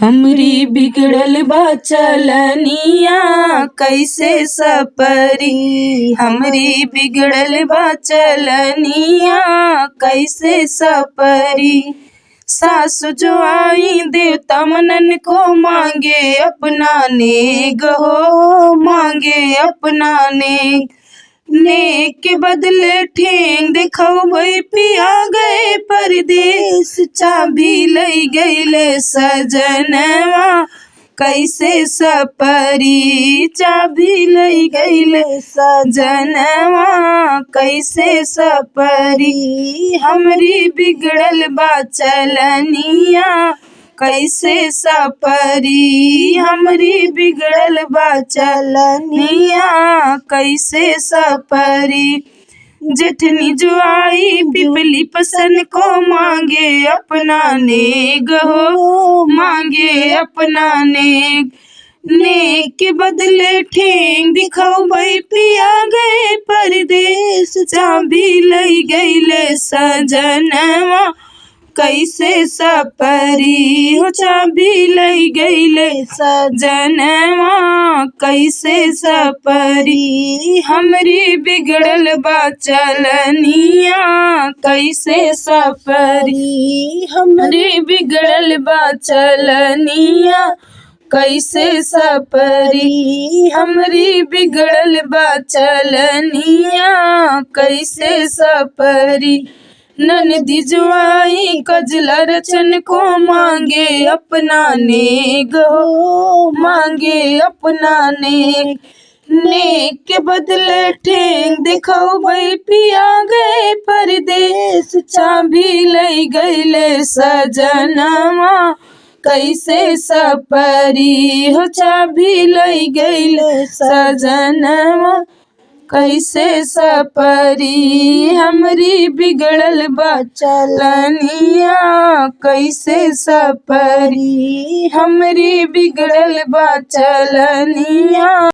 हमरी बिगड़ल बा चलनिया कैसे सपरी। हमरी बिगड़ल बा चलनिया कैसे सपरी। सासु जो आई देवता मनन को मांगे अपना नेग हो, मांगे अपना नेग। नेक के बदले ठेंग देखो भाई पिया गए परदेस। चाबी लई गईले सजनवा कैसे सपरी। चाबी लई गईले सजनवा कैसे सपरी। हमरी बिगड़ल बा चलनिया कैसे सपरी। हमरी बिगड़ल बा चलनिया कैसे सपरी। जेठनी जो आई पिपली पसन को मांगे अपना नेग हो, मांगे अपना नेग। नेग के बदले ठेंग दिखाओ भाई पिया गए परदेस। चाबी लई गईले सजनवा कैसे सपरी। हो चाबी लई गईले सजनवा कैसे सपरी। हमरी बिगड़ल बा चलनिया कैसे सपरी। हमरी बिगड़ल बा चलनिया कैसे सपरी। हमरी बिगड़ल बा चलनिया कैसे सपरी। ननदी जो आई कजला रचन को मांगे अपना नेग हो, मांगे अपना नेग। नेग के बदले ठेंग दिखाओ भाई पिया गए परदेस। चाबी लई गईले सजनवा कैसे सपरी। हो चाबी लई गईले सजनवा कैसे सपरी। हमरी बिगड़ल बा चलनिया कैसे सपरी। हमरी बिगड़ल बा चलनिया।